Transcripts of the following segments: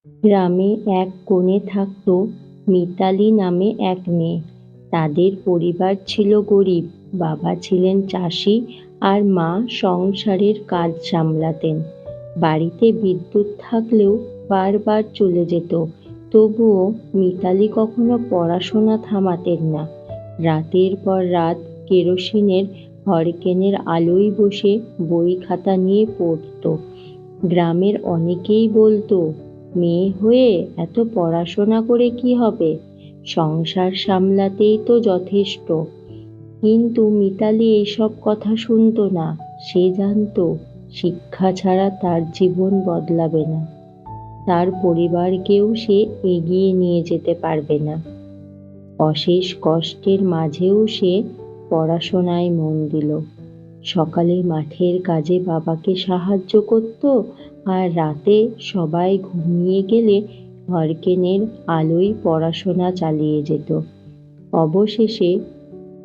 গ্রামে এক কোণে থাকত মিতালি নামে এক মেয়ে। তাদের পরিবার ছিল গরিব। বাবা ছিলেন চাষি আর মা সংসারের কাজ সামলাতেন। বাড়িতে বিদ্যুৎ থাকলেও বারবার চলে যেত, তবুও মিতালি কখনো পড়াশোনা থামাতেন না। রাতের পর রাত কেরোসিনের হরিকেনের আলোয় বসে বই খাতা নিয়ে পড়ত। গ্রামের অনেকেই বলতো, মেয়ে হয়ে এত পড়াশোনা করে কি হবে, সংসার সামলাতেই তো যথেষ্ট। কিন্তু মিতালি এইসব কথা শুনতো না। সে জানতো শিক্ষা ছাড়া তার জীবন বদলাবে না, তার পরিবারকেও সে এগিয়ে নিয়ে যেতে পারবে না। অশেষ কষ্টের মাঝেও সে পড়াশোনায় মন দিল। সকালে মাঠের কাজে বাবাকে সাহায্য করত, আর রাতে সবাই ঘুমিয়ে গেলে হরকেনের আলোয় পড়াশোনা চালিয়ে যেত। অবশেষে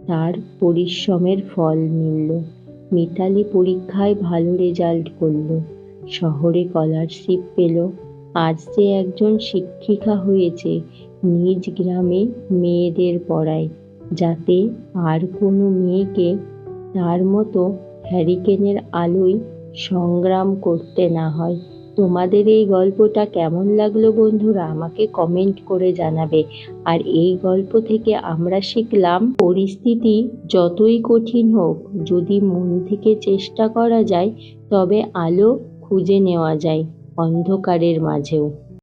তার পরিশ্রমের ফল মিলল। মিতালি পরীক্ষায় ভালো রেজাল্ট করল, শহরে স্কলারশিপ পেল। আজ সে একজন শিক্ষিকা হয়েছে, নিজ গ্রামে মেয়েদের পড়ায়, যাতে আর কোনো মেয়েকে তার মতো হ্যারিকেনের আলোয় সংগ্রাম করতে না হয়। তোমাদের এই গল্পটা কেমন লাগলো বন্ধুরা, আমাকে কমেন্ট করে জানাবে। আর এই গল্প থেকে আমরা শিখলাম, পরিস্থিতি যতই কঠিন হোক, যদি মন থেকে চেষ্টা করা যায়, তবে আলো খুঁজে নেওয়া যায় অন্ধকারের মাঝেও।